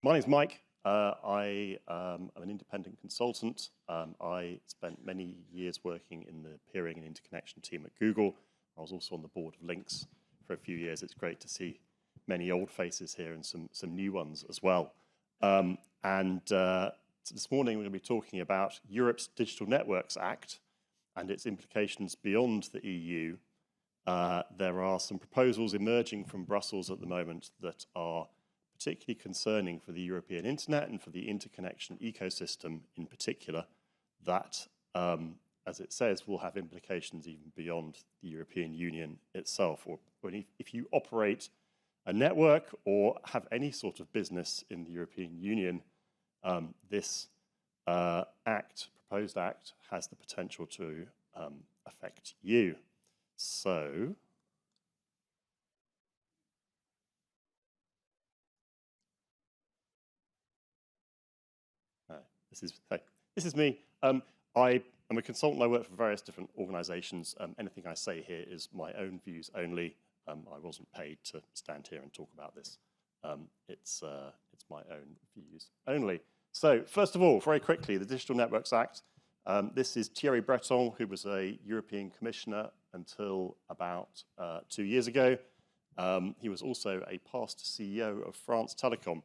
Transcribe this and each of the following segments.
My name's Mike. I am an independent consultant. I spent many years working in the peering and interconnection team at Google. I was also on the board of LINX for a few years. It's great to see many old faces here and some new ones as well. So this morning we're going to be talking about Europe's Digital Networks Act and its implications beyond the EU. There are some proposals emerging from Brussels at the moment that are particularly concerning for the European internet and for the interconnection ecosystem in particular, that, as it says, will have implications even beyond the European Union itself. Or if you operate a network or have any sort of business in the European Union, this proposed act, has the potential to affect you. So, this is me. I am a consultant. I work for various different organizations. Anything I say here is my own views only. I wasn't paid to stand here and talk about this. It's my own views only. So first of all, very quickly, the Digital Networks Act. This is Thierry Breton, who was a European Commissioner until about 2 years ago. He was also a past CEO of France Telecom,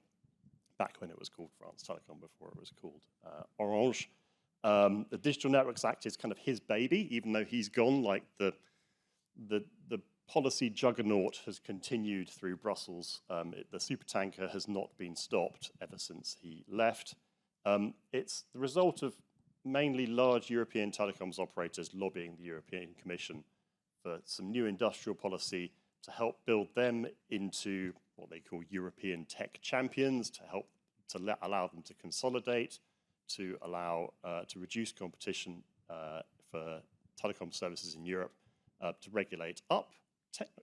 back when it was called France Telecom, before it was called Orange. The Digital Networks Act is kind of his baby, even though he's gone. Like the policy juggernaut has continued through Brussels. The supertanker has not been stopped ever since he left. It's the result of mainly large European telecoms operators lobbying the European Commission for some new industrial policy to help build them into what they call European tech champions, to allow them to consolidate, to allow to reduce competition for telecom services in Europe, to regulate up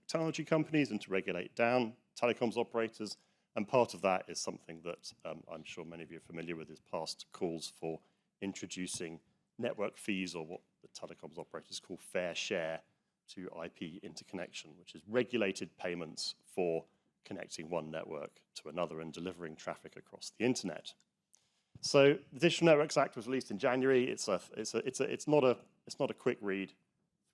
technology companies and to regulate down telecoms operators. And part of that is something that I'm sure many of you are familiar with, is past calls for introducing network fees, or what the telecoms operators call fair share, to IP interconnection, which is regulated payments for connecting one network to another and delivering traffic across the internet. So the Digital Networks Act was released in January. It's not a quick read,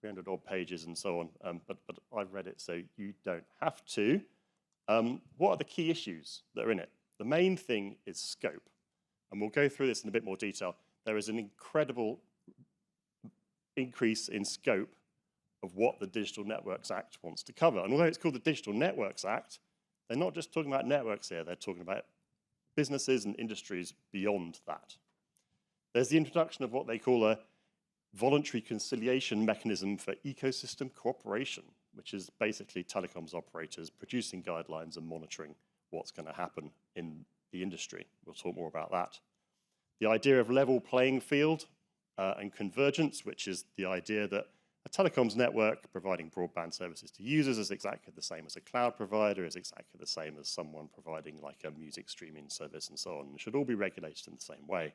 300 odd pages and so on. But I've read it, so you don't have to. What are the key issues that are in it? The main thing is scope, and we'll go through this in a bit more detail. There is an incredible increase in scope of what the Digital Networks Act wants to cover. And although it's called the Digital Networks Act, they're not just talking about networks here, they're talking about businesses and industries beyond that. There's the introduction of what they call a voluntary conciliation mechanism for ecosystem cooperation, which is basically telecoms operators producing guidelines and monitoring what's going to happen in the industry. We'll talk more about that. The idea of level playing field and convergence, which is the idea that a telecoms network providing broadband services to users is exactly the same as a cloud provider, is exactly the same as someone providing like a music streaming service and so on. It should all be regulated in the same way.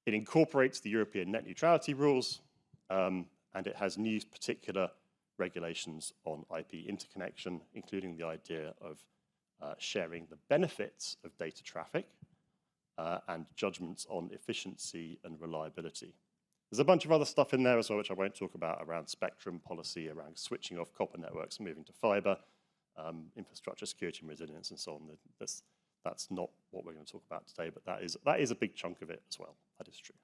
It incorporates the European net neutrality rules, and it has new particular regulations on IP interconnection, including the idea of sharing the benefits of data traffic and judgments on efficiency and reliability. There's a bunch of other stuff in there as well, which I won't talk about, around spectrum policy, around switching off copper networks and moving to fiber, infrastructure security and resilience, and so on. That's not what we're going to talk about today, but that is a big chunk of it as well. That is true.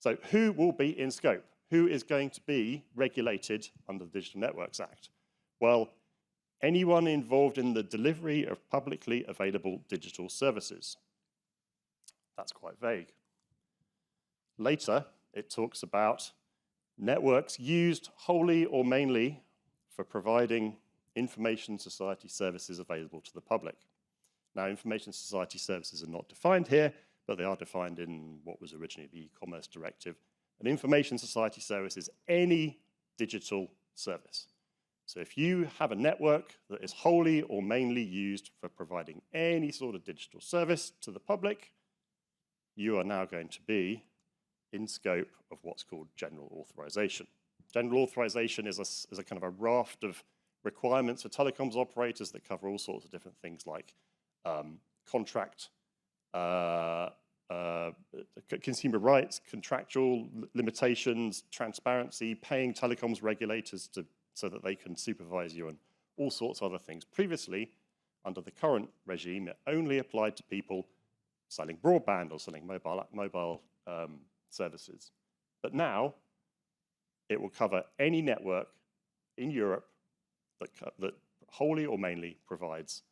So who will be in scope? Who is going to be regulated under the Digital Networks Act? Well, anyone involved in the delivery of publicly available digital services. That's quite vague. Later, it talks about networks used wholly or mainly for providing information society services available to the public. Now, information society services are not defined here, but they are defined in what was originally the e-commerce directive. An information society service is any digital service. So if you have a network that is wholly or mainly used for providing any sort of digital service to the public, you are now going to be in scope of what's called general authorization. General authorization is a kind of a raft of requirements for telecoms operators that cover all sorts of different things like contract, consumer rights, contractual limitations, transparency, paying telecoms regulators so that they can supervise you, and all sorts of other things. Previously, under the current regime, it only applied to people selling broadband or selling mobile services. But now, it will cover any network in Europe that wholly or mainly provides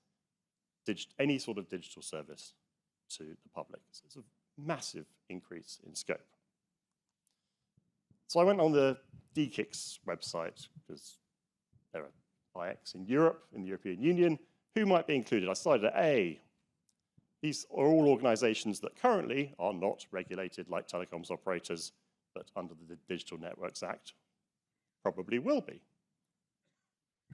any sort of digital service to the public. So it's a massive increase in scope. So I went on the DKIC's website, because there are IX in Europe, in the European Union. Who might be included? I started at A. These are all organizations that currently are not regulated like telecoms operators, but under the Digital Networks Act probably will be.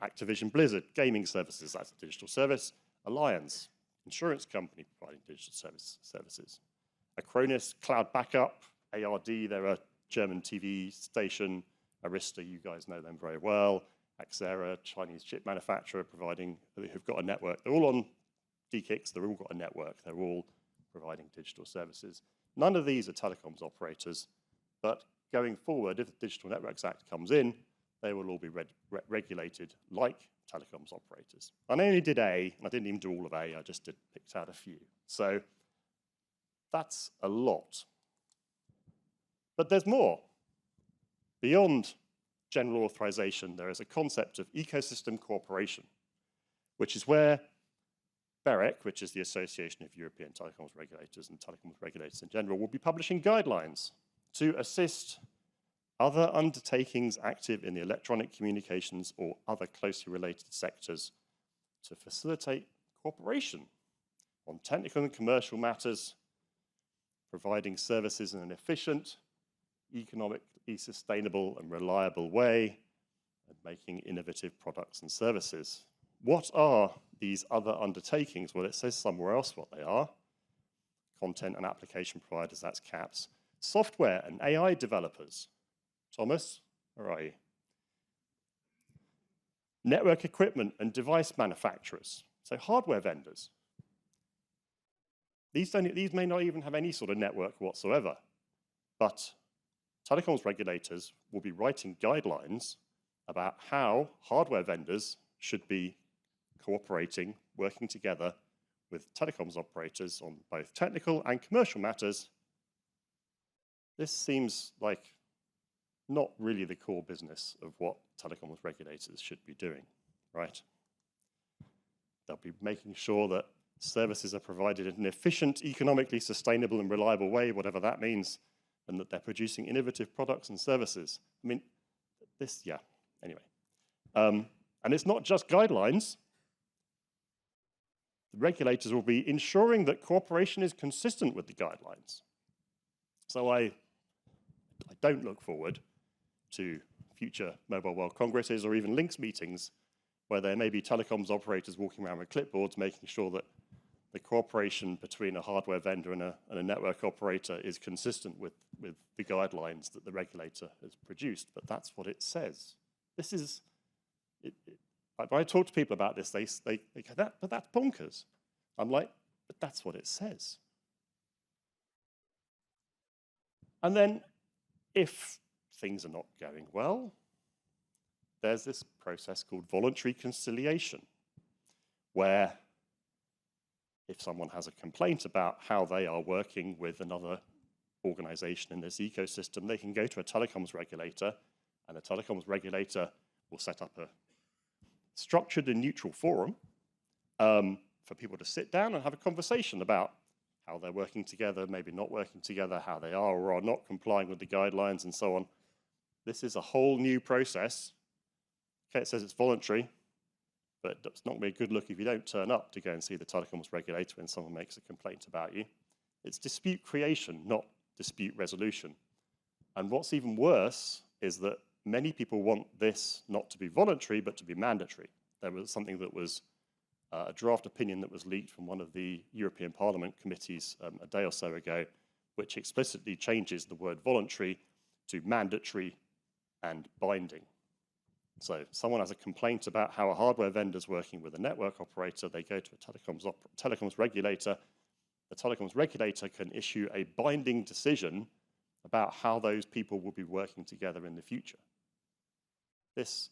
Activision Blizzard, gaming services, that's a digital service. Allianz, insurance company providing digital services. Acronis, cloud backup. ARD, they're a German TV station. Arista, you guys know them very well. Axera, Chinese chip manufacturer, who've got a network. They're all on DKICs, they've all got a network. They're all providing digital services. None of these are telecoms operators, but going forward, if the Digital Networks Act comes in, they will all be regulated like telecoms operators. I only did A, and I didn't even do all of A, I just picked out a few. So that's a lot. But there's more. Beyond general authorization, there is a concept of ecosystem cooperation, which is where BEREC, which is the Association of European Telecoms Regulators and Telecoms Regulators in general, will be publishing guidelines to assist other undertakings active in the electronic communications or other closely related sectors to facilitate cooperation on technical and commercial matters, providing services in an efficient, economically sustainable and reliable way, and making innovative products and services. What are these other undertakings? Well, it says somewhere else what they are. Content and application providers, that's CAPS. Software and AI developers. Thomas, where are you? Network equipment and device manufacturers, so hardware vendors. These may not even have any sort of network whatsoever, but telecoms regulators will be writing guidelines about how hardware vendors should be cooperating, working together with telecoms operators on both technical and commercial matters. This seems like not really the core business of what telecoms regulators should be doing, right? They'll be making sure that services are provided in an efficient, economically sustainable and reliable way, whatever that means, and that they're producing innovative products and services. I mean, anyway. And it's not just guidelines. The regulators will be ensuring that cooperation is consistent with the guidelines. So I don't look forward to future Mobile World Congresses or even LINX meetings where there may be telecoms operators walking around with clipboards making sure that the cooperation between a hardware vendor and a network operator is consistent with the guidelines that the regulator has produced. But that's what it says. This is, when I talk to people about this, they go, but that's bonkers. I'm like, but that's what it says. And then if things are not going well, there's this process called voluntary conciliation, where if someone has a complaint about how they are working with another organization in this ecosystem, they can go to a telecoms regulator, and the telecoms regulator will set up a structured and neutral forum for people to sit down and have a conversation about how they're working together, maybe not working together, how they are or are not complying with the guidelines and so on. This is a whole new process. Okay, it says it's voluntary, but it's not going to be a good look if you don't turn up to go and see the telecoms regulator when someone makes a complaint about you. It's dispute creation, not dispute resolution. And what's even worse is that many people want this not to be voluntary, but to be mandatory. There was something that was a draft opinion that was leaked from one of the European Parliament committees a day or so ago, which explicitly changes the word voluntary to mandatory and binding. So someone has a complaint about how a hardware vendor is working with a network operator, they go to a telecoms regulator. The telecoms regulator can issue a binding decision about how those people will be working together in the future. There's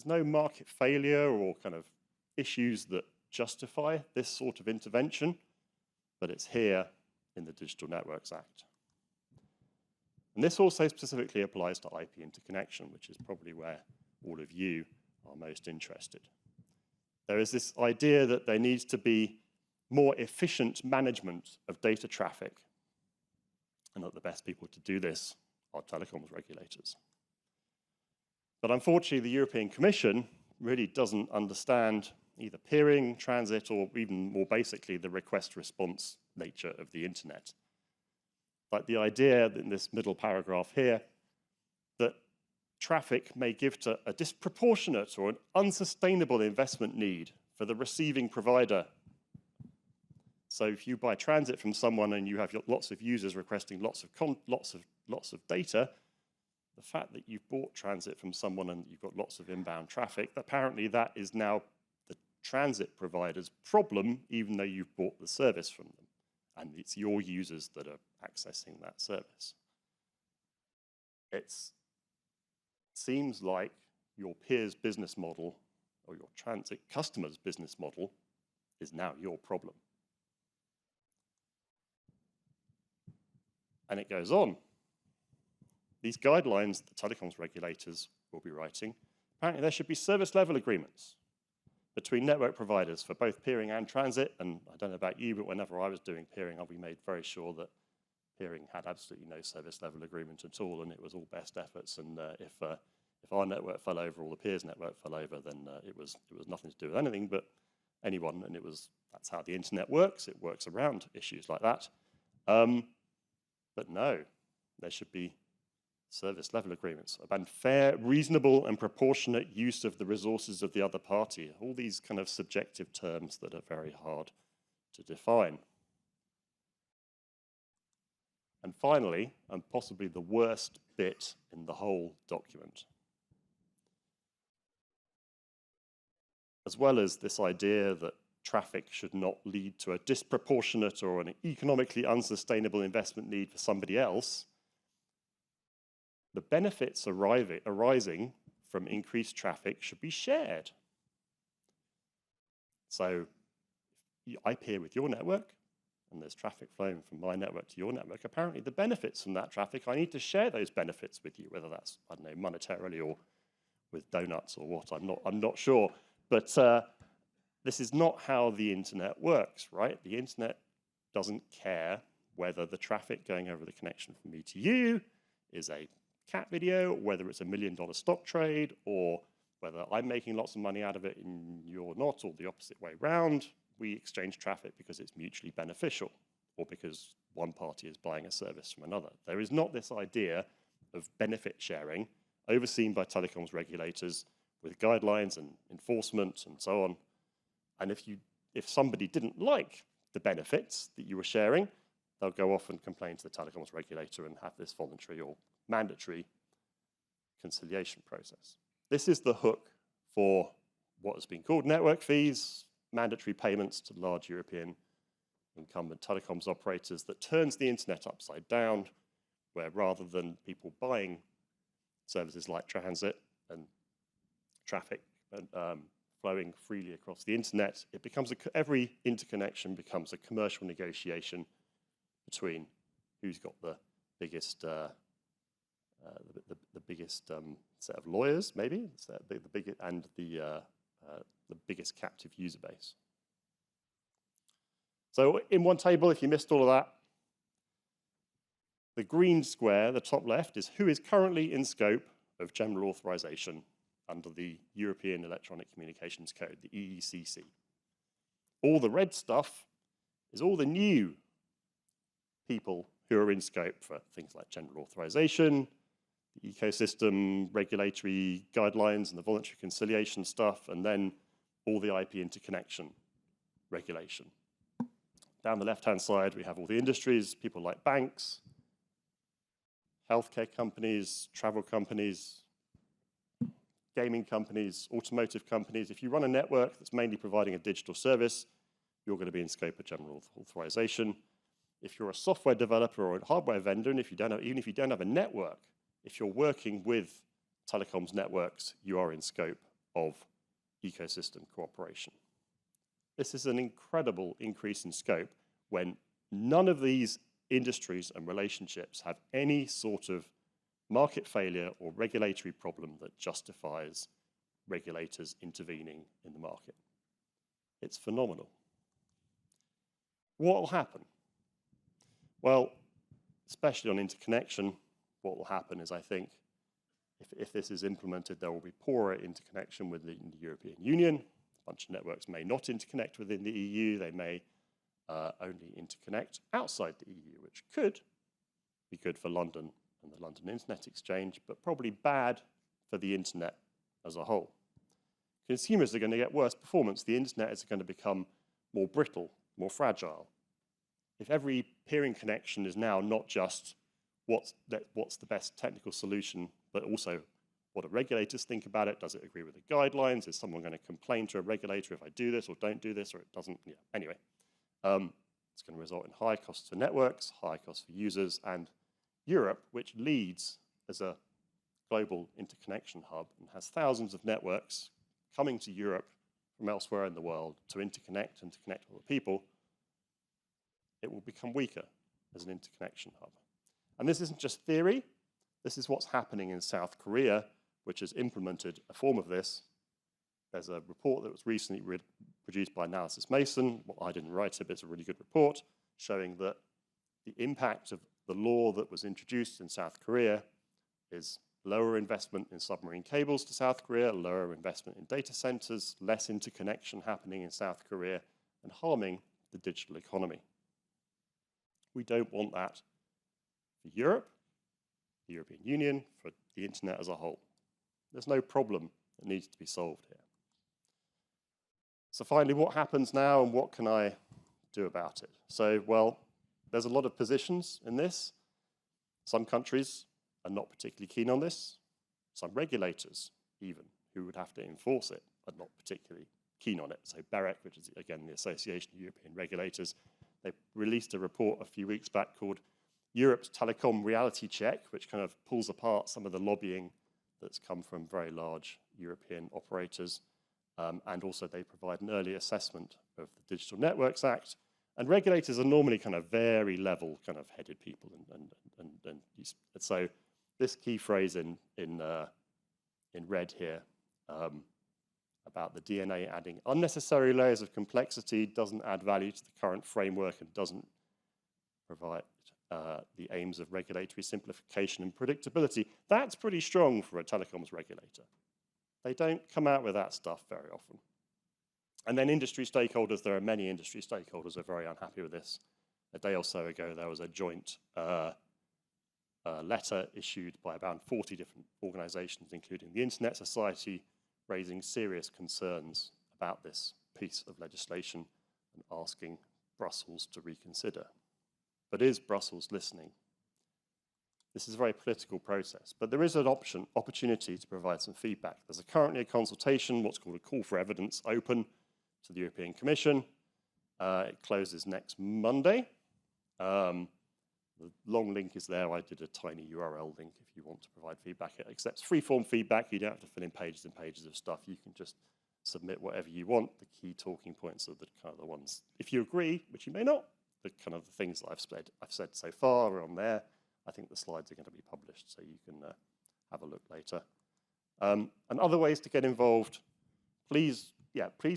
no market failure or kind of issues that justify this sort of intervention, but it's here in the Digital Networks Act. And this also specifically applies to IP interconnection, which is probably where all of you are most interested. There is this idea that there needs to be more efficient management of data traffic, and that the best people to do this are telecoms regulators. But unfortunately, the European Commission really doesn't understand either peering, transit, or even more basically, the request-response nature of the internet. Like the idea in this middle paragraph here, that traffic may give to a disproportionate or an unsustainable investment need for the receiving provider. So if you buy transit from someone and you have lots of users requesting lots of data, the fact that you've bought transit from someone and you've got lots of inbound traffic, apparently that is now the transit provider's problem, even though you've bought the service from them. And it's your users that are accessing that service. It seems like your peer's business model or your transit customer's business model is now your problem. And it goes on. These guidelines the telecoms regulators will be writing, apparently there should be service level agreements between network providers for both peering and transit. And I don't know about you, but whenever I was doing peering, we made very sure that peering had absolutely no service level agreement at all, and it was all best efforts. And if our network fell over or the peers network fell over, then it was nothing to do with anything but anyone, and that's how the internet works. It works around issues like that. But no, there should be service level agreements about fair, reasonable, and proportionate use of the resources of the other party. All these kind of subjective terms that are very hard to define. And finally, and possibly the worst bit in the whole document, as well as this idea that traffic should not lead to a disproportionate or an economically unsustainable investment need for somebody else, the benefits arising from increased traffic should be shared. So I peer with your network, and there's traffic flowing from my network to your network. Apparently the benefits from that traffic, I need to share those benefits with you, whether that's, I don't know, monetarily or with donuts or what, I'm not sure. But this is not how the internet works, right? The internet doesn't care whether the traffic going over the connection from me to you is a cat video, whether it's $1 million stock trade, or whether I'm making lots of money out of it and you're not, or the opposite way round. We exchange traffic because it's mutually beneficial, or because one party is buying a service from another. There is not this idea of benefit sharing overseen by telecoms regulators with guidelines and enforcement and so on. And if somebody didn't like the benefits that you were sharing, they'll go off and complain to the telecoms regulator and have this voluntary or mandatory conciliation process. This is the hook for what has been called network fees, mandatory payments to large European incumbent telecoms operators that turns the internet upside down, where rather than people buying services like transit and traffic and flowing freely across the internet, it becomes every interconnection becomes a commercial negotiation between who's got the biggest set of lawyers, maybe, and the biggest captive user base. So in one table, if you missed all of that, the green square, the top left, is who is currently in scope of general authorization under the European Electronic Communications Code, the EECC. All the red stuff is all the new people who are in scope for things like general authorization, the ecosystem, regulatory guidelines, and the voluntary conciliation stuff, and then all the IP interconnection regulation. Down the left-hand side, we have all the industries, people like banks, healthcare companies, travel companies, gaming companies, automotive companies. If you run a network that's mainly providing a digital service, you're going to be in scope of general authorization. If you're a software developer or a hardware vendor, and even if you don't have a network, if you're working with telecoms networks, you are in scope of ecosystem cooperation. This is an incredible increase in scope when none of these industries and relationships have any sort of market failure or regulatory problem that justifies regulators intervening in the market. It's phenomenal. What will happen? Well, especially on interconnection, what will happen is, I think, if this is implemented, there will be poorer interconnection within the European Union. A bunch of networks may not interconnect within the EU. They may only interconnect outside the EU, which could be good for London and the London Internet Exchange, but probably bad for the internet as a whole. Consumers are going to get worse performance. The internet is going to become more brittle, more fragile. If every peering connection is now not just what's the best technical solution, but also what do regulators think about it? Does it agree with the guidelines? Is someone going to complain to a regulator if I do this or don't do this, or it doesn't? Yeah. Anyway, it's going to result in high costs for networks, high costs for users, and Europe, which leads as a global interconnection hub and has thousands of networks coming to Europe from elsewhere in the world to interconnect and to connect all the people, it will become weaker as an interconnection hub. And this isn't just theory. This is what's happening in South Korea, which has implemented a form of this. There's a report that was recently produced by Analysis Mason. Well, I didn't write it, but it's a really good report showing that the impact of the law that was introduced in South Korea is lower investment in submarine cables to South Korea, lower investment in data centers, less interconnection happening in South Korea, and harming the digital economy. We don't want that for Europe, the European Union, for the internet as a whole. There's no problem that needs to be solved here. So finally, what happens now and what can I do about it? So, well, there's a lot of positions in this. Some countries are not particularly keen on this. Some regulators, even, who would have to enforce it, are not particularly keen on it. So BEREC, which is, again, the Association of European Regulators, they released a report a few weeks back called Europe's Telecom Reality Check, which kind of pulls apart some of the lobbying that's come from very large European operators. And also they provide an early assessment of the Digital Networks Act. And regulators are normally kind of very level kind of headed people. And so this key phrase in red here about the DNA adding unnecessary layers of complexity doesn't add value to the current framework and doesn't provide the aims of regulatory simplification and predictability. That's pretty strong for a telecoms regulator. They don't come out with that stuff very often. And then industry stakeholders, there are many industry stakeholders who are very unhappy with this. A day or so ago, there was a joint letter issued by about 40 different organizations, including the Internet Society, raising serious concerns about this piece of legislation and asking Brussels to reconsider. But is Brussels listening? This is a very political process, but there is an opportunity to provide some feedback. There's currently a consultation, what's called a call for evidence, open to the European Commission. It closes next Monday. The long link is there. I did a tiny URL link if you want to provide feedback. It accepts free-form feedback. You don't have to fill in pages and pages of stuff. You can just submit whatever you want. The key talking points are the kind of the ones, if you agree, which you may not, the kind of the things that I've said so far are on there. I think the slides are going to be published, so you can have a look later. And other ways to get involved, please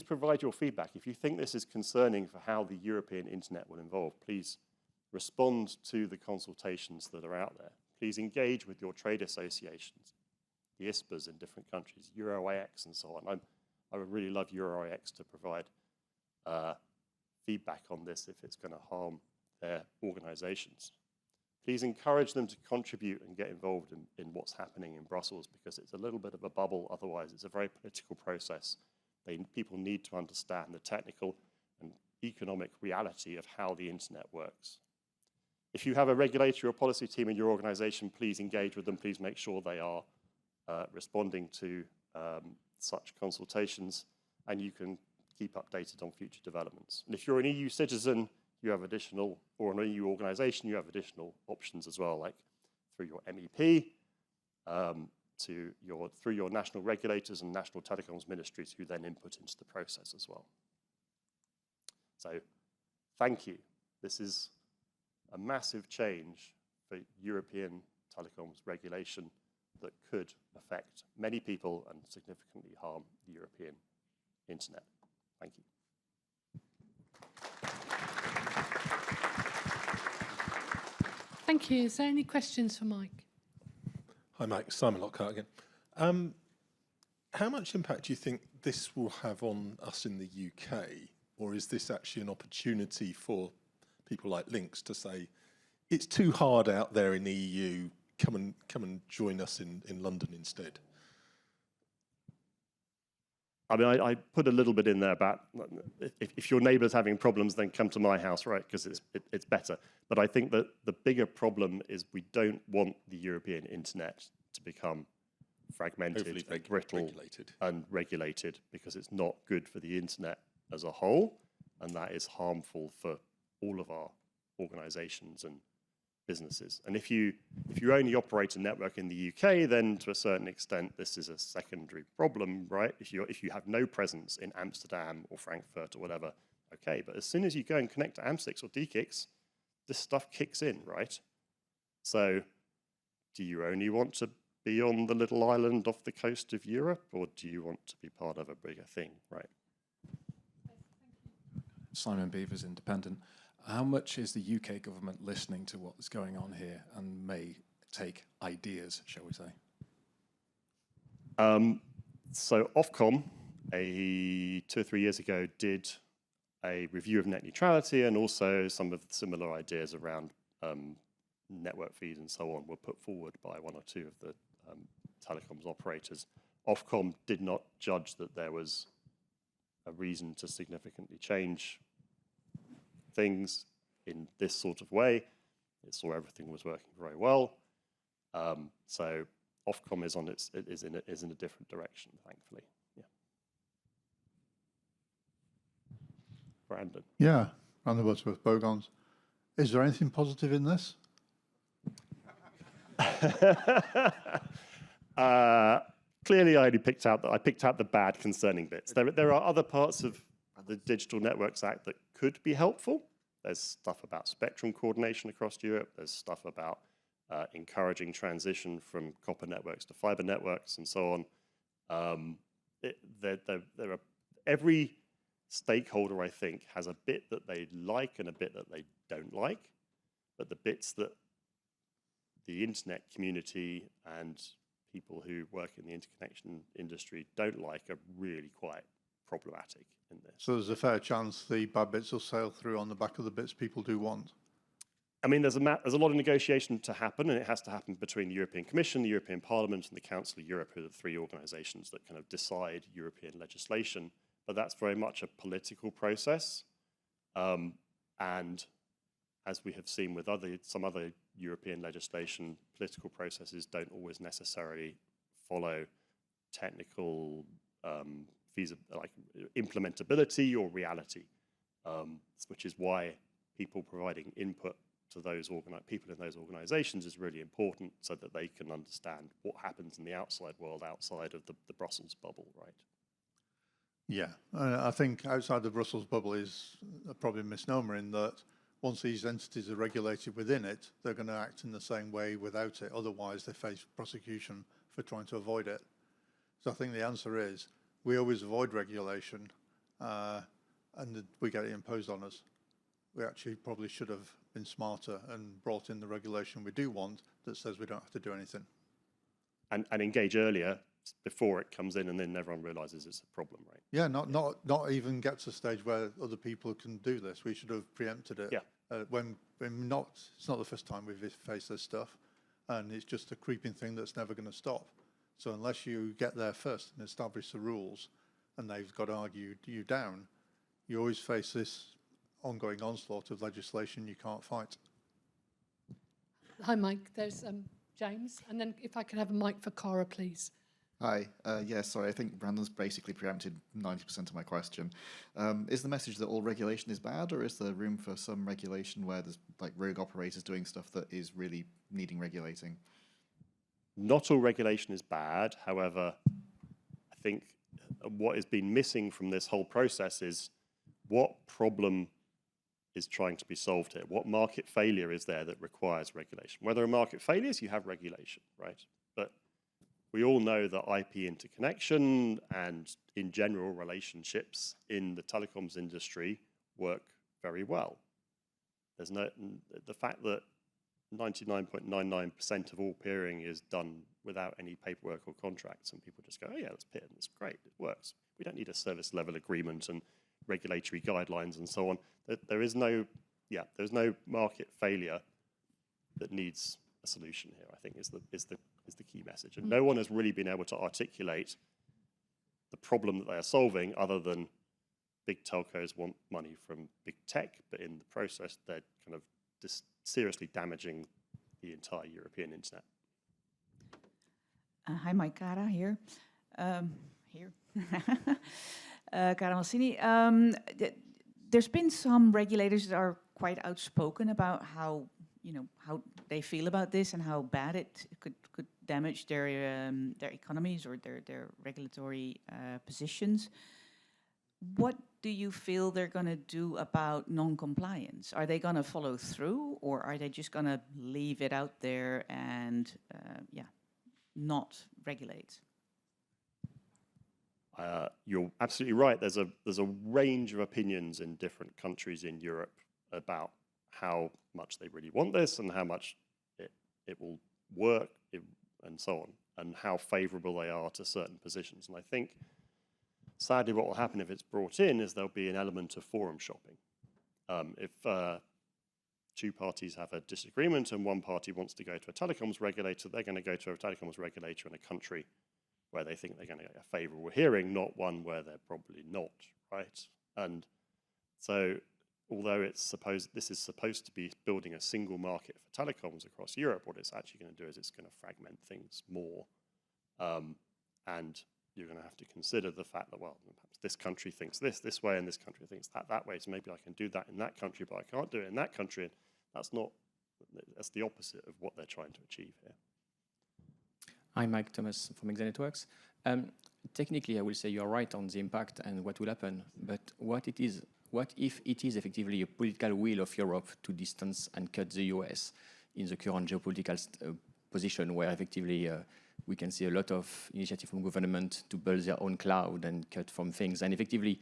provide your feedback. If you think this is concerning for how the European internet will evolve, please respond to the consultations that are out there. Please engage with your trade associations, the ISPAs in different countries, EuroIX and so on. I would really love EuroIX to provide feedback on this if it's going to harm their organizations. Please encourage them to contribute and get involved in what's happening in Brussels, because it's a little bit of a bubble. Otherwise, it's a very political process. People need to understand the technical and economic reality of how the internet works. If you have a regulatory or policy team in your organization, please engage with them. Please make sure they are responding to such consultations, and you can keep updated on future developments. And if you're an EU citizen, you have additional, or an EU organization, you have additional options as well, like through your MEP, through your national regulators and national telecoms ministries, who then input into the process as well. So thank you. This is a massive change for European telecoms regulation that could affect many people and significantly harm the European internet. Thank you. Thank you. Is there any questions for Mike? Hi, Mike. Simon Lockhart again. How much impact do you think this will have on us in the UK? Or is this actually an opportunity for people like LINX to say, it's too hard out there in the EU, come and join us in London instead? I mean, I put a little bit in there about if your neighbour's having problems, then come to my house, right? Because it's better. But I think that the bigger problem is we don't want the European internet to become fragmented, and brittle, and regulated, because it's not good for the internet as a whole, and that is harmful for all of our organisations and businesses. And if you only operate a network in the UK, then to a certain extent this is a secondary problem, right? If you have no presence in Amsterdam or Frankfurt or whatever, okay. But as soon as you go and connect to AM6 or DKIX, this stuff kicks in, right? So do you only want to be on the little island off the coast of Europe, or do you want to be part of a bigger thing, right? Simon Beavers, Independent. How much is the UK government listening to what's going on here and may take ideas, shall we say? So Ofcom, 2 or 3 years ago, did a review of net neutrality, and also some of the similar ideas around network fees and so on were put forward by 1 or 2 of the telecoms operators. Ofcom did not judge that there was a reason to significantly change things in this sort of way. It saw everything was working very well. So Ofcom is in a different direction, thankfully. Yeah. Brandon. Yeah, Brandon Butterworth, Bogons. Is there anything positive in this? Clearly, I picked out the bad concerning bits. There are other parts of the Digital Networks Act that could be helpful. There's stuff about spectrum coordination across Europe. There's stuff about encouraging transition from copper networks to fiber networks and so on. Every stakeholder, I think, has a bit that they like and a bit that they don't like. But the bits that the internet community and people who work in the interconnection industry don't like are really quite problematic in this. So there's a fair chance the bad bits will sail through on the back of the bits people do want? I mean, there's a lot of negotiation to happen, and it has to happen between the European Commission, the European Parliament, and the Council of Europe, who are the 3 organisations that kind of decide European legislation. But that's very much a political process. And as we have seen with some other European legislation, political processes don't always necessarily follow technical like implementability or reality, which is why people providing input to those people in those organisations is really important, so that they can understand what happens in the outside world, outside of the Brussels bubble, right? Yeah, I think outside the Brussels bubble is probably a misnomer, in that once these entities are regulated within it, they're going to act in the same way without it. Otherwise, they face prosecution for trying to avoid it. So I think the answer is we always avoid regulation, and we get it imposed on us. We actually probably should have been smarter and brought in the regulation we do want that says we don't have to do anything. And engage earlier before it comes in, and then everyone realises it's a problem, right? Yeah, not even get to a stage where other people can do this. We should have preempted it. Yeah. When it's not the first time we've faced this stuff, and it's just a creeping thing that's never going to stop. So unless you get there first and establish the rules, and they've got to argue you down, you always face this ongoing onslaught of legislation you can't fight. Hi, Mike. There's James. And then if I could have a mic for Cara, please. Hi. Yeah, sorry, I think Brandon's basically preempted 90% of my question. Is the message that all regulation is bad, or is there room for some regulation where there's like rogue operators doing stuff that is really needing regulating? Not all regulation is bad. However, I think what has been missing from this whole process is what problem is trying to be solved here. What market failure is there that requires regulation? Where there are market failures, you have regulation, right? But we all know that IP interconnection and, in general, relationships in the telecoms industry work very well. There's no, the fact that 99.99% of all peering is done without any paperwork or contracts, and people just go, oh yeah, let's peer, and it's great, it works. We don't need a service level agreement and regulatory guidelines and so on. There's no market failure that needs a solution here, I think is the key message. And no one has really been able to articulate the problem that they are solving other than big telcos want money from big tech, but in the process they're kind of just seriously damaging the entire European internet. Hi, Mike Cara here. Cara Malsini. There's been some regulators that are quite outspoken about how they feel about this and how bad it could damage their economies or their regulatory positions. What do you feel they're going to do about non-compliance? Are they going to follow through, or are they just going to leave it out there and not regulate? You're absolutely right. There's a range of opinions in different countries in Europe about how much they really want this and how much it will work and so on, and how favorable they are to certain positions. And I think, sadly, what will happen if it's brought in is there'll be an element of forum shopping. If two parties have a disagreement and one party wants to go to a telecoms regulator, they're going to go to a telecoms regulator in a country where they think they're going to get a favorable hearing, not one where they're probably not, right? And so, although this is supposed to be building a single market for telecoms across Europe, what it's actually going to do is it's going to fragment things more. And you're going to have to consider the fact that, well, perhaps this country thinks this way and this country thinks that way, so maybe I can do that in that country, but I can't do it in that country. And that's the opposite of what they're trying to achieve here. I'm Mike Thomas from Exane Networks. Technically, I will say you're right on the impact and what will happen, but what if it is effectively a political will of Europe to distance and cut the US in the current geopolitical position where effectively we can see a lot of initiative from government to build their own cloud and cut from things, and effectively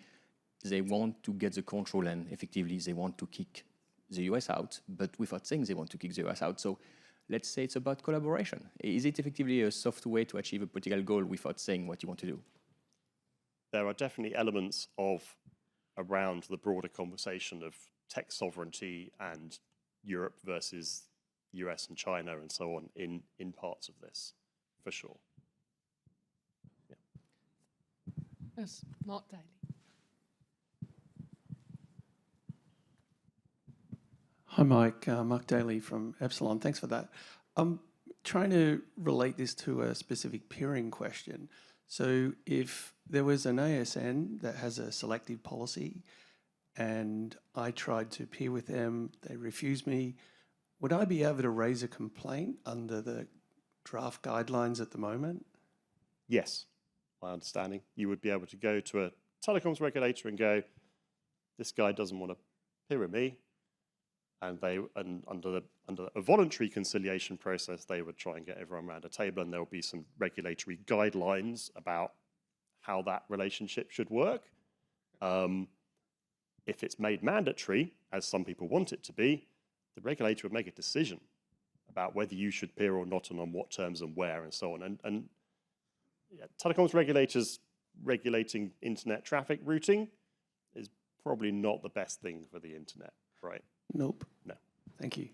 they want to get the control and effectively they want to kick the US out, but without saying they want to kick the US out. So let's say it's about collaboration. Is it effectively a soft way to achieve a political goal without saying what you want to do? There are definitely elements around the broader conversation of tech sovereignty and Europe versus US and China and so on in parts of this, for sure. Yeah. Yes, Mark Daly. Hi, Mike. Mark Daly from Epsilon. Thanks for that. I'm trying to relate this to a specific peering question. So if there was an ASN that has a selective policy and I tried to peer with them, they refused me, would I be able to raise a complaint under the draft guidelines at the moment? Yes, my understanding. You would be able to go to a telecoms regulator and go, this guy doesn't want to peer with me. And under a voluntary conciliation process, they would try and get everyone around a table, and there will be some regulatory guidelines about how that relationship should work. If it's made mandatory, as some people want it to be, the regulator would make a decision about whether you should peer or not, and on what terms and where, and so on. And yeah, telecoms regulators regulating internet traffic routing is probably not the best thing for the internet, right? Nope. No. Thank you.